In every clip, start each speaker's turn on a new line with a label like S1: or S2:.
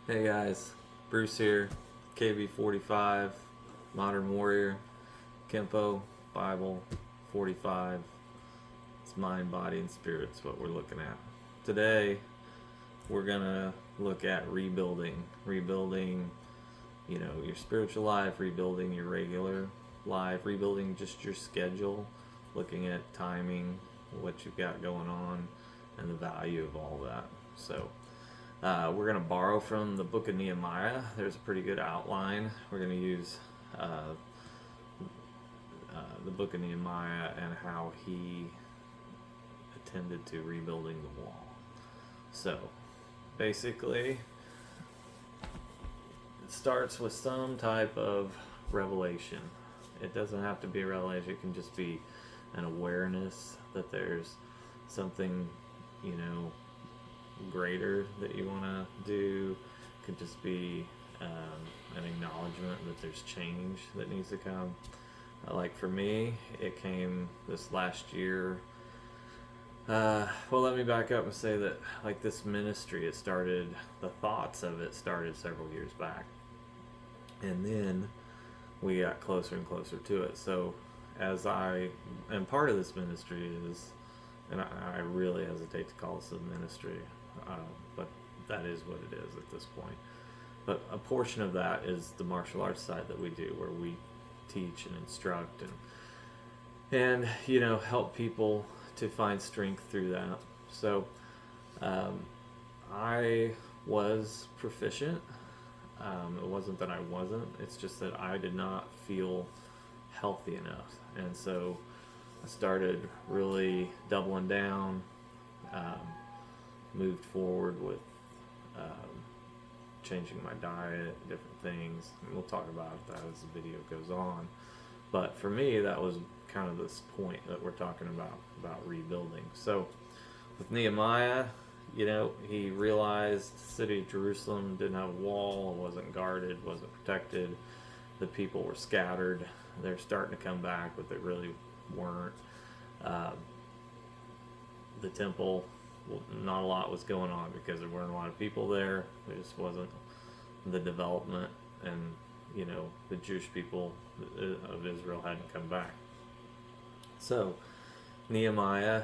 S1: Hey guys, Bruce here, KB45, Modern Warrior, Kempo, Bible, 45. It's mind, body, and spirit's what we're looking at. Today, we're gonna look at rebuilding, your spiritual life, rebuilding your regular life, rebuilding just your schedule, looking at timing, what you've got going on, and the value of all that. So, we're going to borrow from the book of Nehemiah. There's a pretty good outline. We're going to use uh, the book of Nehemiah and how he attended to rebuilding the wall. So, basically, it starts with some type of revelation. It doesn't have to be a revelation, it can just be an awareness that there's something, you know, greater that you want to do. It could just be an acknowledgement that there's change that needs to come. Like for me, it came this last year. Well, let me back up and say that, like, this ministry, the thoughts of it started several years back. And then we got closer and closer to it. So, and part of this ministry is, and I really hesitate to call this a ministry, uh, but that is what it is at this point. But a portion of that is the martial arts side that we do, where we teach and instruct and help people to find strength through that. So um, I was proficient. It wasn't that I wasn't. It's just that I did not feel healthy enough, and so I started really doubling down. Um, Moved forward with um, changing my diet, different things. And we'll talk about that as the video goes on. But for me, that was kind of this point that we're talking about rebuilding. So with Nehemiah, he realized the city of Jerusalem didn't have a wall, wasn't guarded, wasn't protected. The people were scattered. They're starting to come back, but they really weren't. Uh, the temple, well, not a lot was going on because there weren't a lot of people there. There just wasn't the development, and the Jewish people of Israel hadn't come back. So Nehemiah,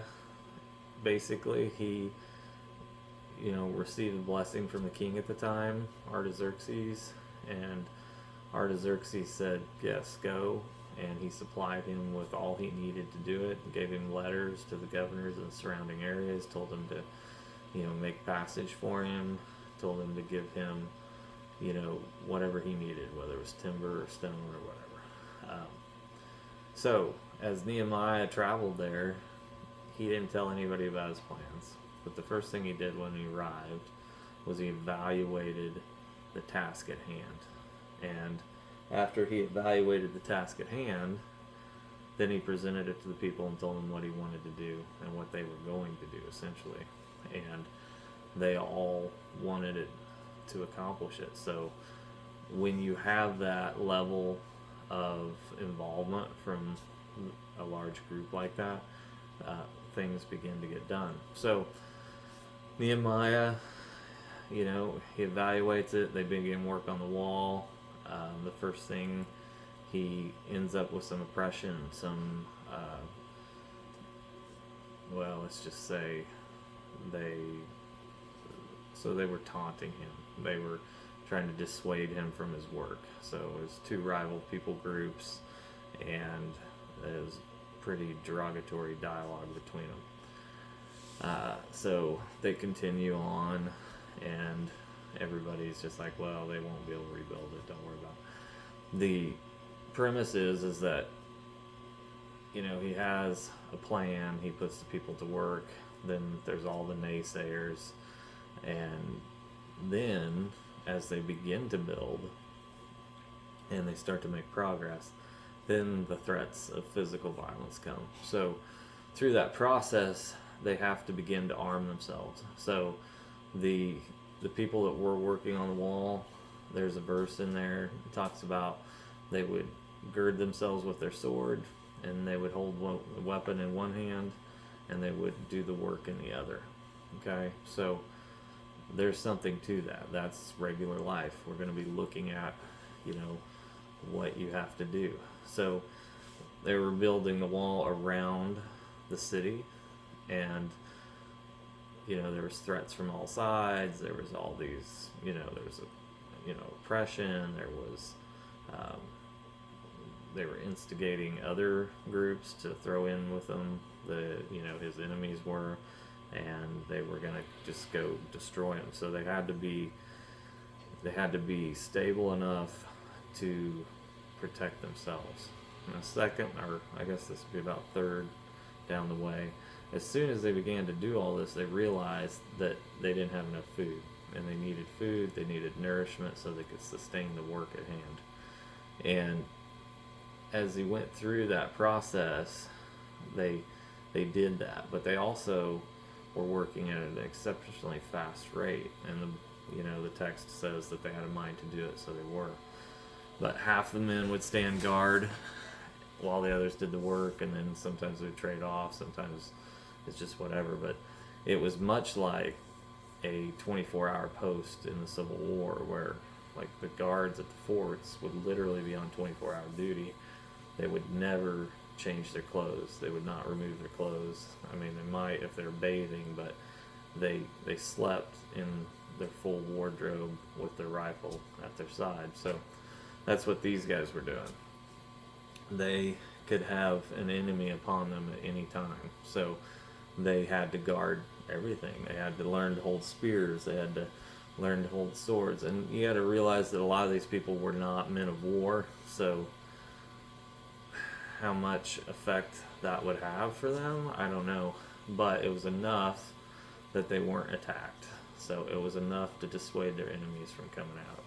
S1: basically, he received a blessing from the king at the time, Artaxerxes, and Artaxerxes said, "Yes, go." And he supplied him with all he needed to do it, gave him letters to the governors in the surrounding areas, told them to, make passage for him, told him to give him, whatever he needed, whether it was timber or stone or whatever. So, as Nehemiah traveled there, he didn't tell anybody about his plans. But the first thing he did when he arrived was he evaluated the task at hand. And after he evaluated the task at hand, then he presented it to the people and told them what he wanted to do and what they were going to do, essentially. And they all wanted it to accomplish it. So when you have that level of involvement from a large group like that, things begin to get done. So Nehemiah, he evaluates it. They begin work on the wall. The first thing, he ends up with some oppression, let's just say they they were taunting him. They were trying to dissuade him from his work. So it was two rival people groups, and it was pretty derogatory dialogue between them. So they continue on, and everybody's just like, well, they won't be able to rebuild it, don't worry about it. The premise is that he has a plan, he puts the people to work, then there's all the naysayers, and then as they begin to build and they start to make progress, then the threats of physical violence come. So through that process, they have to begin to arm themselves. So the people that were working on the wall, there's a verse in there that talks about they would gird themselves with their sword, and they would hold a weapon in one hand, and they would do the work in the other. Okay, so there's something to that. That's regular life. We're going to be looking at, you know, what you have to do. So they were building the wall around the city, and there was threats from all sides. There was all these, there was oppression. There was, they were instigating other groups to throw in with them. His enemies were, and they were gonna just go destroy him. So they had to be stable enough to protect themselves. And the second, or I guess this would be about third down the way, as soon as they began to do all this, they realized that they didn't have enough food, and they needed food, they needed nourishment so they could sustain the work at hand. And as he went through that process, they did that, but they also were working at an exceptionally fast rate, and the text says that they had a mind to do it, so they were. But half the men would stand guard while the others did the work, and then sometimes they would trade off, sometimes it's just whatever. But it was much like a 24-hour post in the Civil War, where like the guards at the forts would literally be on 24-hour duty. They would never change their clothes. They would not remove their clothes. I mean, they might if they're bathing, but they slept in their full wardrobe with their rifle at their side. So that's what these guys were doing. They could have an enemy upon them at any time. So they had to guard everything. They had to learn to hold spears. They had to learn to hold swords. And you got to realize that a lot of these people were not men of war. So how much effect that would have for them, I don't know. But it was enough that they weren't attacked. So it was enough to dissuade their enemies from coming out.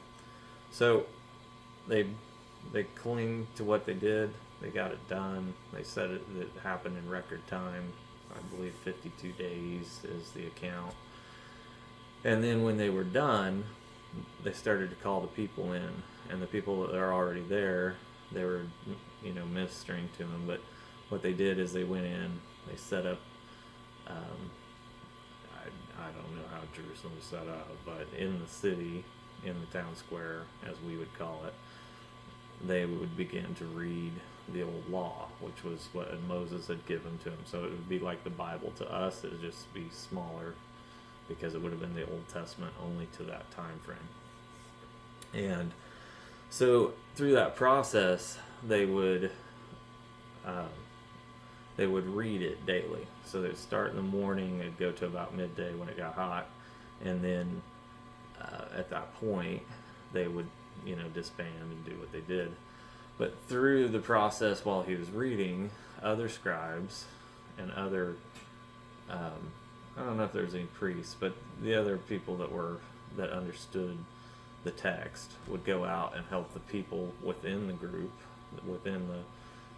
S1: So they cling to what they did. They got it done. They said it happened in record time. I believe 52 days is the account. And then when they were done, they started to call the people in. And the people that are already there, they were, ministering to them. But what they did is they went in, they set up, I don't know how Jerusalem was set up, but in the city, in the town square, as we would call it, they would begin to read the old law, which was what Moses had given to them. So it would be like the Bible to us. It would just be smaller because it would have been the Old Testament only to that time frame. And so through that process, they would read it daily. So they'd start in the morning, it'd go to about midday when it got hot, and then at that point they would disband and do what they did. But through the process while he was reading, other scribes and other I don't know if there was any priests, but the other people that understood the text would go out and help the people within the group, within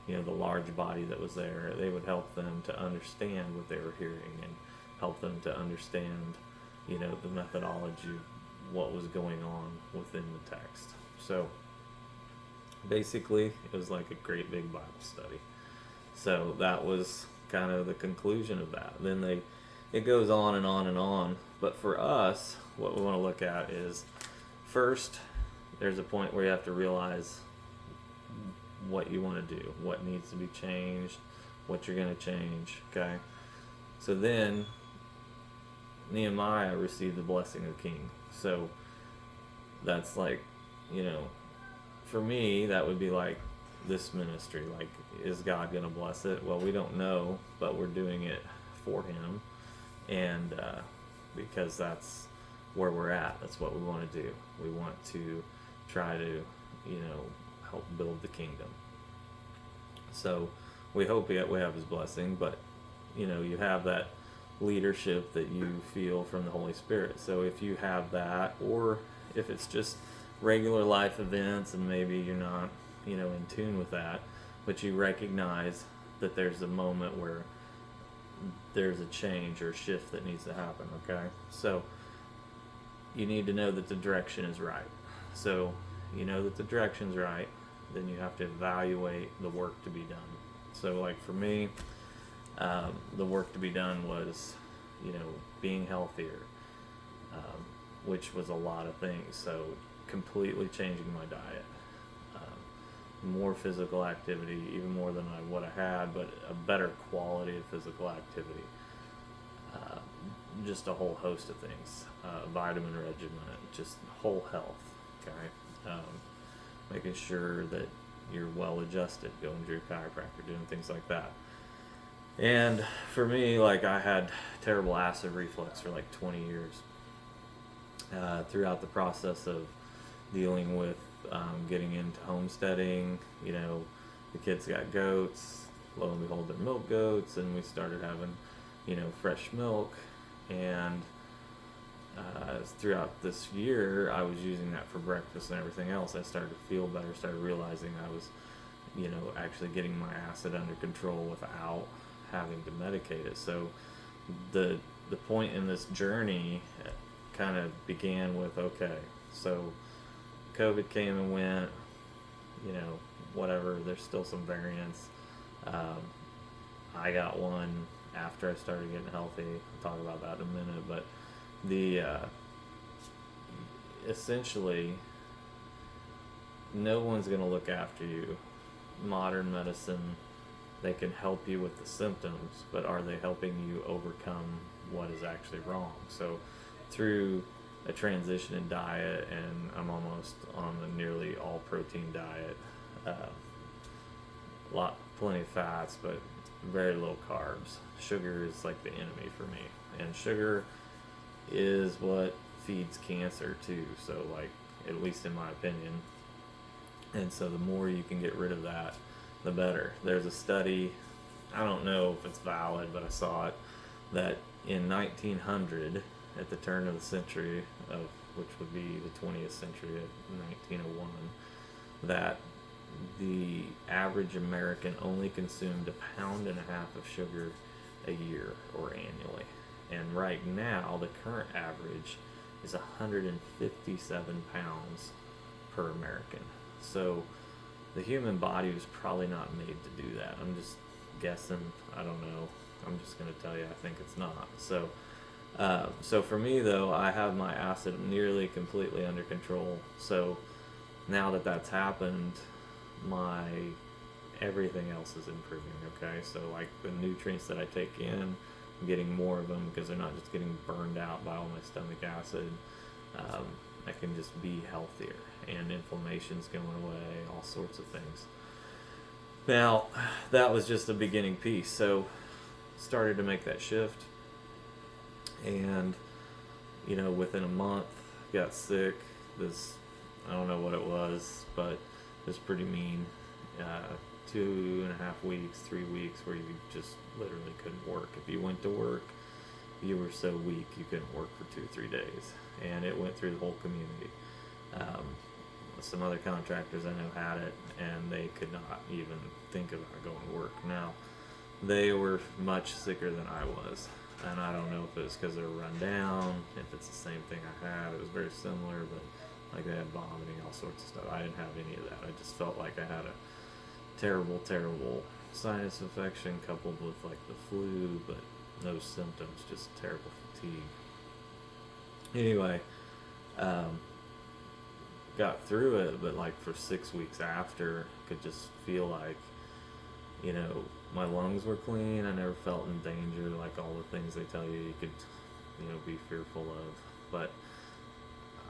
S1: the large body that was there. They would help them to understand what they were hearing and help them to understand the methodology of what was going on within the text. So basically it was like a great big Bible study. So that was kind of the conclusion of that. Then it goes on and on and on. But for us, what we want to look at is, first, there's a point where you have to realize what you want to do, what needs to be changed, what you're going to change, okay? So then Nehemiah received the blessing of the king. So that's like, for me, that would be like this ministry. Like, is God going to bless it? Well, we don't know, but we're doing it for him. And because that's where we're at. That's what we want to do. We want to try to, help build the kingdom. So we hope we have his blessing, but, you have that leadership that you feel from the Holy Spirit. So if you have that, or if it's just regular life events and maybe you're not, in tune with that, but you recognize that there's a moment where there's a change or shift that needs to happen, okay? So you need to know that the direction is right. So you know that the direction's right, then you have to evaluate the work to be done. So like for me, the work to be done was, being healthier, which was a lot of things. So completely changing my diet, more physical activity, even more than what I had, but a better quality of physical activity. Uh, just a whole host of things, vitamin regimen, just whole health. Okay, making sure that you're well adjusted, going to your chiropractor, doing things like that. And for me, like, I had terrible acid reflux for like 20 years. Throughout the process of dealing with getting into homesteading, the kids got goats. Lo and behold, they're milk goats, and we started having, fresh milk. And throughout this year, I was using that for breakfast and everything else. I started to feel better, started realizing I was, actually getting my acid under control without having to medicate it. So the point in this journey kind of began with, okay, so COVID came and went, whatever, there's still some variants. I got one after I started getting healthy. I'll talk about that in a minute, but the essentially no one's going to look after you. Modern medicine, they can help you with the symptoms, but are they helping you overcome what is actually wrong? So through a transition in diet, and I'm almost on the nearly all protein diet, plenty of fats, but very low carbs. Sugar is like the enemy for me, and sugar is what feeds cancer too. So, like, at least in my opinion. And so the more you can get rid of that, the better. There's a study, I don't know if it's valid, but I saw it, that in 1900, at the turn of the century, which would be the 20th century, 1901, that the average American only consumed 1.5 pounds of sugar a year or annually. And right now, the current average is 157 pounds per American. So the human body was probably not made to do that. I'm just guessing. I don't know. I'm just going to tell you I think it's not. So for me, though, I have my acid nearly completely under control. So now that that's happened, my everything else is improving. Okay, so like the nutrients that I take in, I'm getting more of them because they're not just getting burned out by all my stomach acid. I can just be healthier, and inflammation's going away, all sorts of things. Now, that was just the beginning piece. So started to make that shift, and within a month, got sick. I don't know what it was, but it was pretty mean. 2.5 weeks, 3 weeks where you just literally couldn't work. If you went to work, you were so weak you couldn't work for 2-3 days, and it went through the whole community. Some other contractors I know had it, and they could not even think about going to work. Now, they were much sicker than I was, and I don't know if it was because they were run down, if it's the same thing I had. It was very similar, but like they had vomiting, all sorts of stuff. I didn't have any of that. I just felt like I had a terrible sinus infection coupled with like the flu, but no symptoms, just terrible fatigue. Anyway, got through it, but like for 6 weeks after, could just feel like, my lungs were clean. I never felt in danger, like all the things they tell you could, be fearful of. But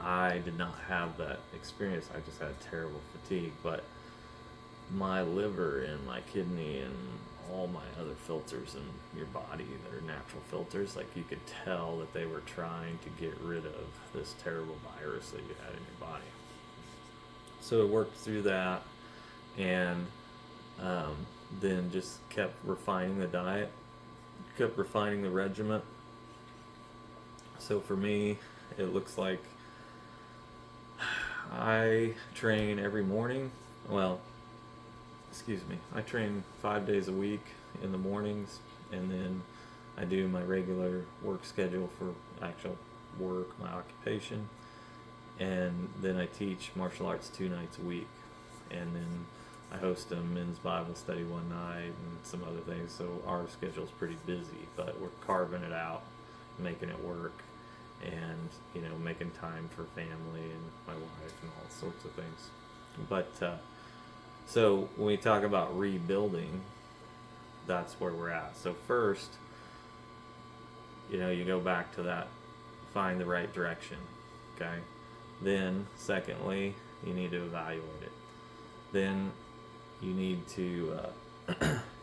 S1: I did not have that experience. I just had terrible fatigue. But my liver and my kidney and all my other filters in your body that are natural filters, like, you could tell that they were trying to get rid of this terrible virus that you had in your body. So I worked through that, and then just kept refining the diet, kept refining the regimen. So for me, it looks like I train every morning. I train 5 days a week in the mornings, and then I do my regular work schedule for actual work, my occupation, and then I teach martial arts 2 nights a week, and then I host a men's Bible study one night and some other things. So our schedule's pretty busy, but we're carving it out, making it work. and making time for family and my wife and all sorts of things. But so when we talk about rebuilding, that's where we're at. So first, you go back to that, find the right direction. Okay. Then secondly, you need to evaluate it. Then you need to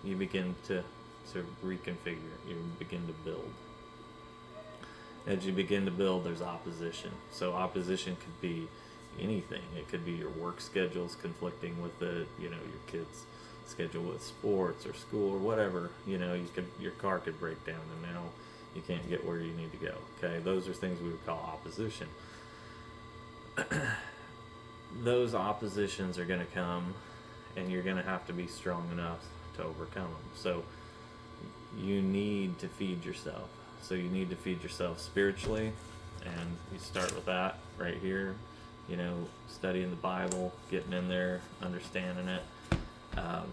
S1: you begin to reconfigure. You begin to build. As you begin to build, there's opposition. So opposition could be anything. It could be your work schedules conflicting with your kids' schedule with sports or school or whatever. Your car could break down and now you can't get where you need to go. Okay, those are things we would call opposition. Those oppositions are going to come, and you're going to have to be strong enough to overcome them. So you need to feed yourself. So you need to feed yourself spiritually, and you start with that right here. Studying the Bible, getting in there, understanding it. A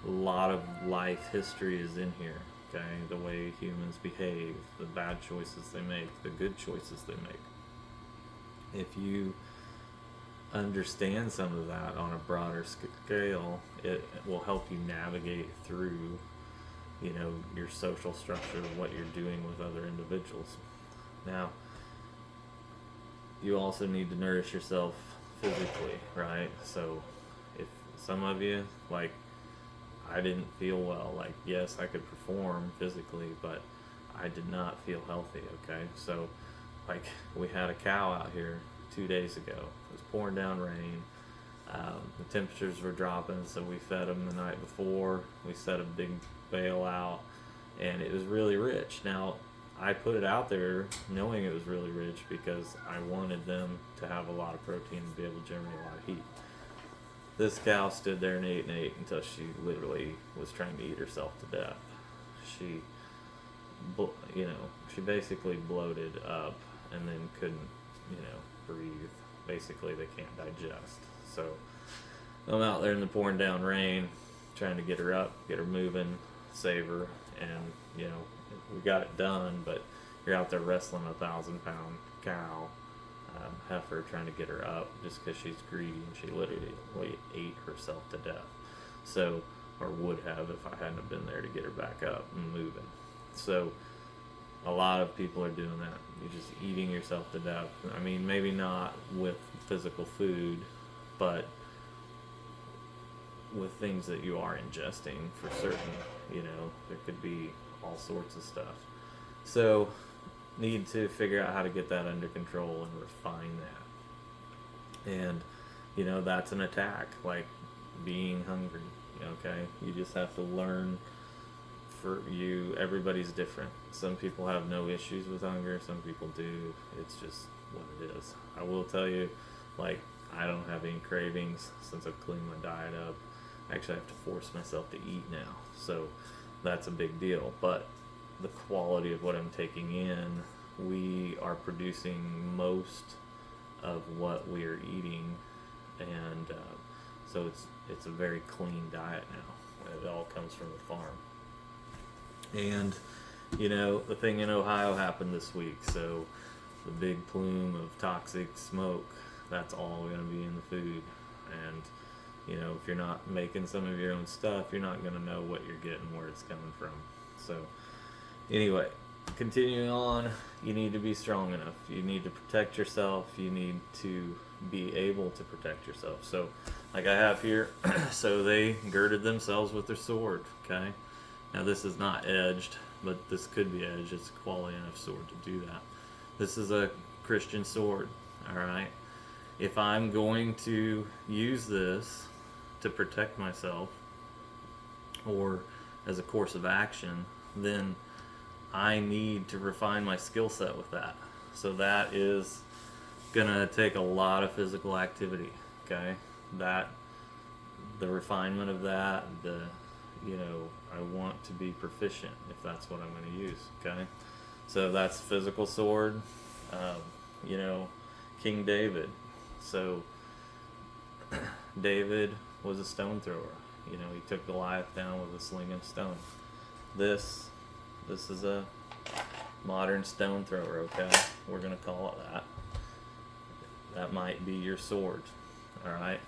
S1: lot of life history is in here. Okay, the way humans behave, the bad choices they make, the good choices they make. If you understand some of that on a broader scale, it will help you navigate through, your social structure and what you're doing with other individuals. Now, you also need to nourish yourself physically, right? So if some of you, like, I didn't feel well, like, yes, I could perform physically, but I did not feel healthy. Okay, so like, we had a cow out here 2 days ago. It was pouring down rain. The temperatures were dropping, so we fed them the night before. We set a big bale out, and it was really rich. Now, I put it out there knowing it was really rich because I wanted them to have a lot of protein and be able to generate a lot of heat. This cow stood there and ate until she literally was trying to eat herself to death. She basically bloated up and then couldn't, breathe. Basically, they can't digest. So I'm out there in the pouring down rain, trying to get her up, get her moving, save her, and we got it done. But you're out there wrestling a 1,000-pound cow, heifer, trying to get her up just because she's greedy, and she literally ate herself to death. So, or would have if I hadn't have been there to get her back up and moving. So a lot of people are doing that. You're just eating yourself to death. I mean, maybe not with physical food, but with things that you are ingesting for certain. There could be all sorts of stuff. So need to figure out how to get that under control and refine that. And that's an attack, like being hungry. Okay, you just have to learn. For you, everybody's different. Some people have no issues with hunger, some people do. It's just what it is. I will tell you, like, I don't have any cravings since I've cleaned my diet up. I actually have to force myself to eat now, so that's a big deal. But the quality of what I'm taking in, we are producing most of what we are eating, and so it's a very clean diet now. It all comes from the farm. And the thing in Ohio happened this week, so the big plume of toxic smoke, that's all going to be in the food. And if you're not making some of your own stuff, you're not going to know what you're getting, where it's coming from. So anyway, continuing on, you need to be strong enough. You need to protect yourself. You need to be able to protect yourself. So like I have here, so they girded themselves with their sword. Okay, now this is not edged, but this could be edged. It's a quality enough sword to do that. This is a Christian sword. All right, if I'm going to use this to protect myself or as a course of action, then I need to refine my skill set with that. So that is gonna take a lot of physical activity. Okay, that the refinement of that, I want to be proficient if that's what I'm going to use. Okay, so that's physical sword. King David. So David was a stone thrower. He took Goliath down with a sling and stone. This is a modern stone thrower, okay? We're going to call it that. That might be your sword, all right?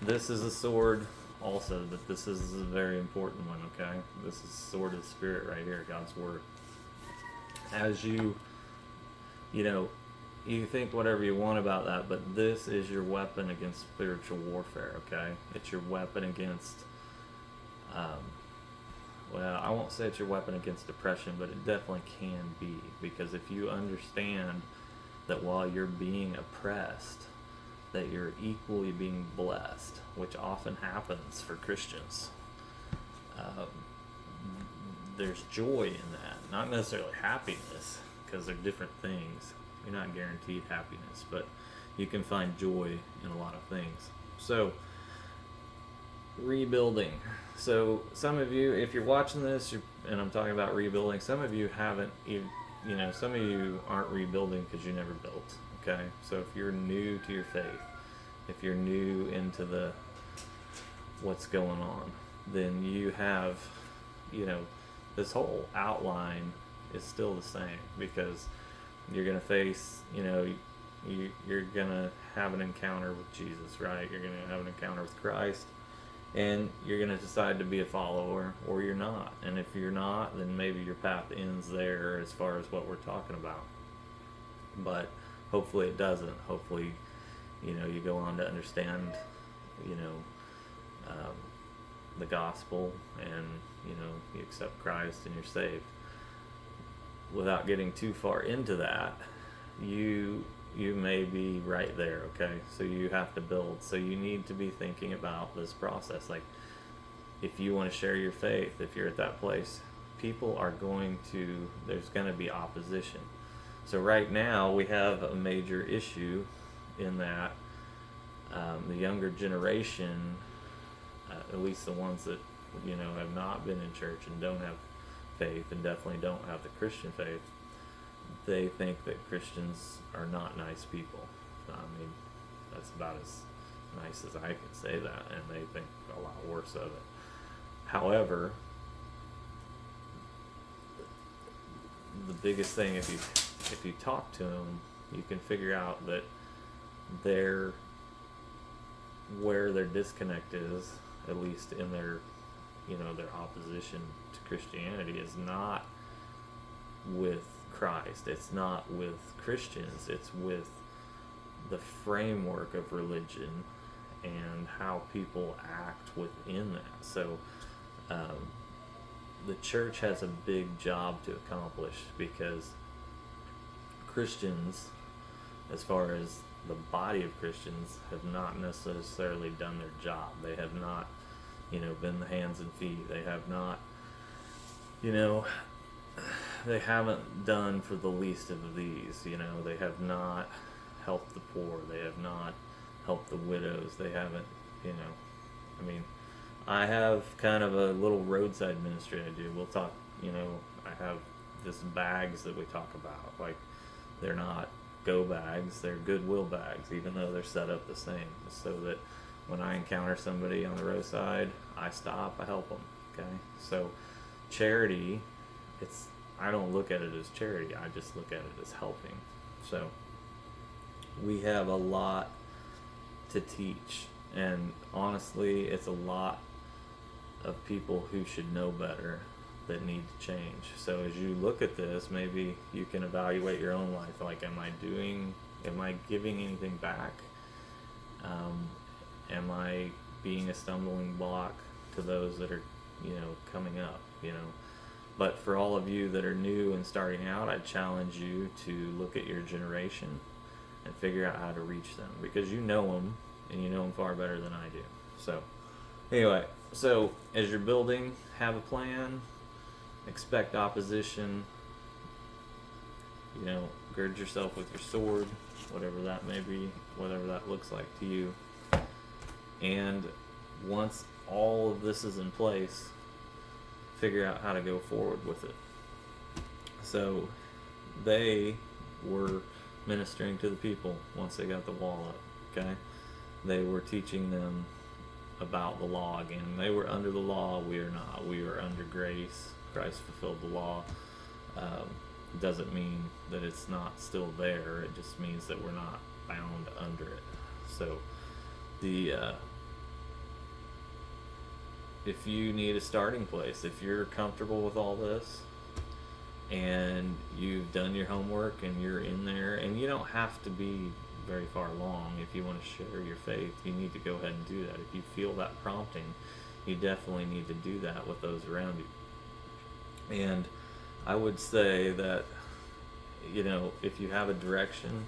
S1: This is a sword also, but this is a very important one, okay? This is sword of the Spirit right here, God's Word. As you know, you think whatever you want about that, but this is your weapon against spiritual warfare, okay? It's your weapon against, well, I won't say it's your weapon against depression, but it definitely can be. Because if you understand that while you're being oppressed, that you're equally being blessed, which often happens for Christians. There's joy in that, not necessarily happiness, because they're different things. You're not guaranteed happiness, but you can find joy in a lot of things. So, rebuilding. So, some of you, if you're watching this, and I'm talking about rebuilding, some of you haven't, some of you aren't rebuilding because you never built, okay? So, if you're new to your faith, if you're new into what's going on, then you have, this whole outline is still the same, because you're going to face, you're going to have an encounter with Jesus, right? You're going to have an encounter with Christ, and you're going to decide to be a follower, or you're not. And if you're not, then maybe your path ends there as far as what we're talking about. But hopefully it doesn't. Hopefully, you go on to understand, the gospel, and, you accept Christ and you're saved. Without getting too far into that, you may be right there, okay? So you have to build. So you need to be thinking about this process. Like, if you want to share your faith, if you're at that place, there's going to be opposition. So right now we have a major issue in that the younger generation, at least the ones that, have not been in church and don't have faith, and definitely don't have the Christian faith, they think that Christians are not nice people. I mean, that's about as nice as I can say that, and they think a lot worse of it. However, the biggest thing, if you talk to them, you can figure out that where their disconnect is, at least in their opposition to Christianity, is not with Christ. It's not with Christians. It's with the framework of religion and how people act within that. So the church has a big job to accomplish, because Christians, as far as the body of Christians, have not necessarily done their job. They have not, been the hands and feet. They have not, they haven't done for the least of these. They have not helped the poor. They have not helped the widows. They haven't, I have kind of a little roadside ministry I do. We'll talk, I have this bags that we talk about. Like, they're not go bags, they're Goodwill bags, even though they're set up the same, so that when I encounter somebody on the roadside, I stop, I help them, okay? So charity, I don't look at it as charity, I just look at it as helping. So we have a lot to teach, and honestly, it's a lot of people who should know better that need to change. So as you look at this, maybe you can evaluate your own life. Like, am I giving anything back? Am I being a stumbling block to those that are, coming up, But for all of you that are new and starting out, I challenge you to look at your generation and figure out how to reach them, because you know them, and you know them far better than I do. So anyway, as you're building, have a plan, expect opposition, gird yourself with your sword, whatever that may be, whatever that looks like to you. And once all of this is in place, figure out how to go forward with it. So they were ministering to the people once they got the wall up, okay? They were teaching them about the law again. They were under the law, we are not. We are under grace. Christ fulfilled the law. doesn't mean that it's not still there. It just means that we're not bound under it. So the if you need a starting place, if you're comfortable with all this and you've done your homework and you're in there, and you don't have to be very far along. If you want to share your faith, you need to go ahead and do that. If you feel that prompting, you definitely need to do that with those around you. And I would say that, if you have a direction,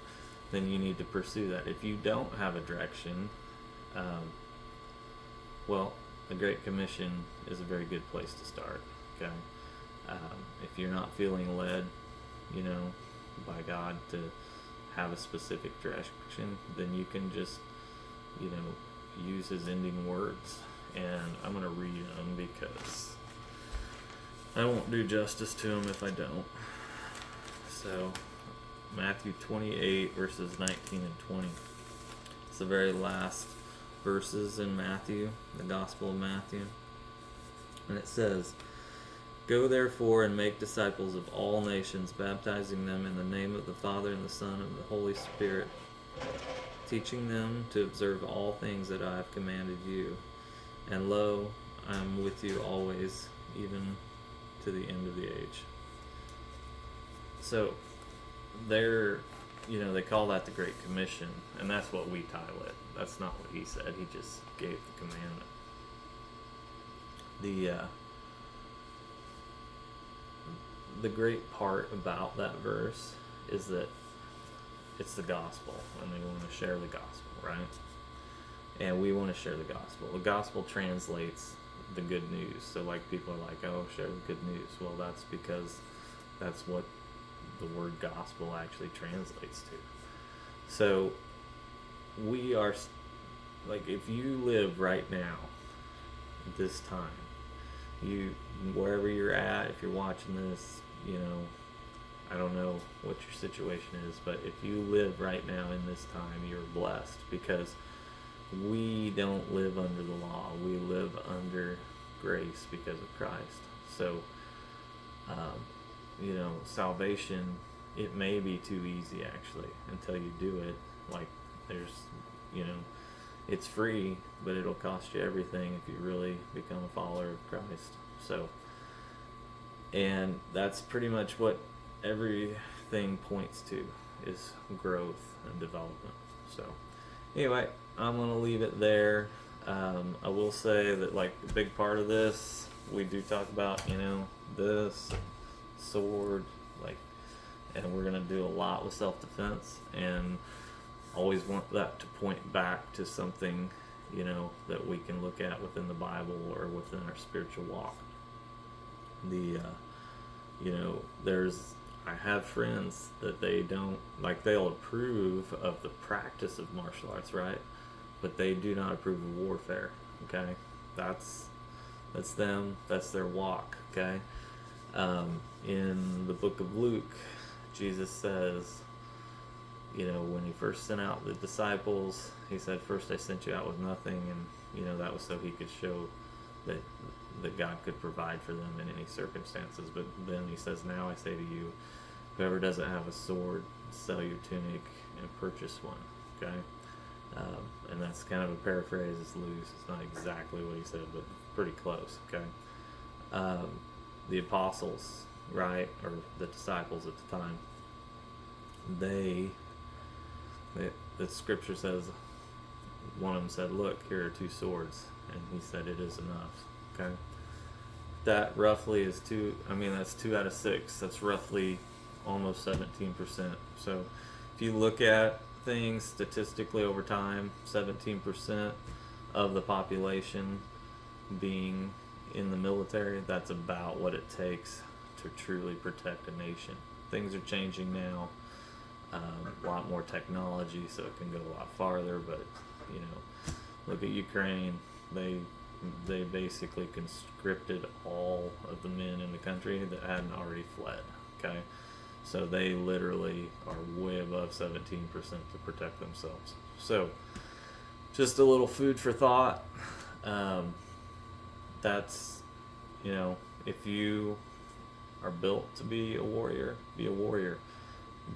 S1: then you need to pursue that. If you don't have a direction, well, the Great Commission is a very good place to start. Okay, if you're not feeling led, by God to have a specific direction, then you can just, use His ending words. And I'm going to read them because I won't do justice to them if I don't. So, Matthew 28, verses 19 and 20. It's the very last verses in Matthew, the Gospel of Matthew. And it says, "Go therefore and make disciples of all nations, baptizing them in the name of the Father and the Son and the Holy Spirit, teaching them to observe all things that I have commanded you. And lo, I am with you always, even to the end of the age." So, they call that the Great Commission, and that's what we title it. That's not what He said. He just gave the commandment. The great part about that verse is that it's the gospel, and they want to share the gospel, right? And we want to share the gospel. The gospel translates the good news. So people are like, oh, share the good news. Well, that's because that's what the word gospel actually translates to. So we are, if you live right now, this time, wherever you're at, if you're watching this, I don't know what your situation is, but if you live right now in this time, you're blessed, because we don't live under the law. We live under grace because of Christ. So, salvation, it may be too easy actually until you do it. It's free, but it'll cost you everything if you really become a follower of Christ. So, and that's pretty much what everything points to, is growth and development. So, anyway, I'm going to leave it there. I will say that, a big part of this, we do talk about, this sword, and we're going to do a lot with self-defense, and always want that to point back to something, that we can look at within the Bible or within our spiritual walk. I have friends that they don't, they'll approve of the practice of martial arts, right? But they do not approve of warfare, okay? That's them, that's their walk, okay? In the book of Luke, Jesus says, when He first sent out the disciples, He said, first I sent you out with nothing, and, that was so He could show that God could provide for them in any circumstances. But then He says, now I say to you, whoever doesn't have a sword, sell your tunic and purchase one, okay? And that's kind of a paraphrase, it's loose, it's not exactly what He said, but pretty close, okay? The apostles, right, or the disciples at the time, the scripture says, one of them said, look, here are 2 swords, and He said, it is enough, okay? That roughly is that's 2 out of 6, that's roughly almost 17%. So if you look at things statistically over time, 17% of the population being in the military, that's about what it takes to truly protect a nation. Things are changing now, a lot more technology, so it can go a lot farther, but look at Ukraine. They basically conscripted all of the men in the country that hadn't already fled, okay? So they literally are way above 17% to protect themselves. So just a little food for thought. That's, if you are built to be a warrior, be a warrior.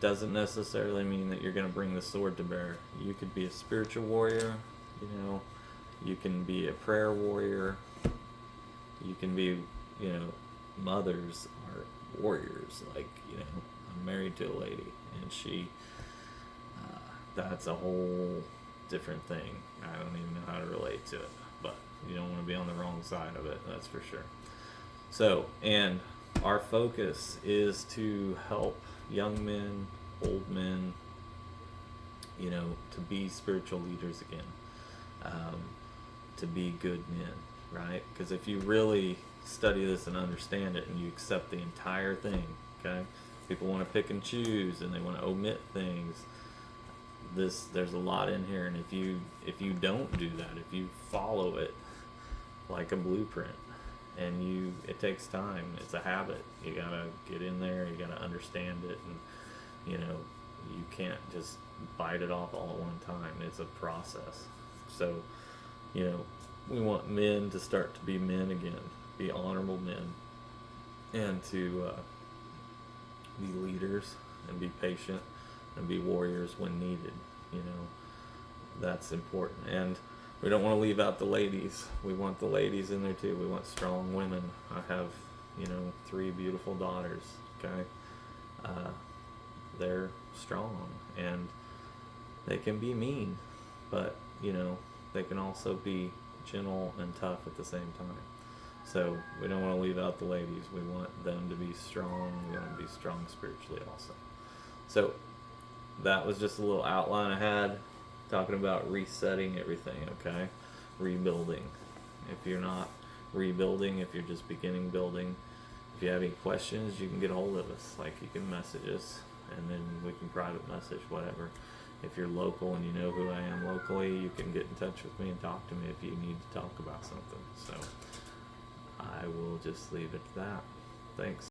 S1: Doesn't necessarily mean that you're going to bring the sword to bear. You could be a spiritual warrior, you know, you can be a prayer warrior, you can be, you know, mothers are warriors. Like, you know, I'm married to a lady, and that's a whole different thing. I don't even know how to relate to it, but you don't want to be on the wrong side of it, that's for sure. So, and our focus is to help young men, old men, you know, to be spiritual leaders again, to be good men, right? Because if you really study this and understand it and you accept the entire thing, okay? People want to pick and choose and they want to omit things. There's a lot in here, and if you don't do that, if you follow it like a blueprint, and it takes time, it's a habit, you gotta get in there, you gotta understand it, and you know, you can't just bite it off all at one time. It's a process. So, you know, we want men to start to be men again, be honorable men, and to be leaders and be patient and be warriors when needed. You know, that's important. And we don't want to leave out the ladies. We want the ladies in there too. We want strong women. I have, you know, 3 beautiful daughters. Okay, they're strong and they can be mean, but you know, they can also be gentle and tough at the same time. So we don't want to leave out the ladies. We want them to be strong. We want them to be strong spiritually also. So that was just a little outline I had, talking about resetting everything, okay? Rebuilding. If you're not rebuilding, if you're just beginning building, if you have any questions, you can get a hold of us. Like, you can message us, and then we can private message, whatever. If you're local and you know who I am locally, you can get in touch with me and talk to me if you need to talk about something. So I will just leave it at that. Thanks.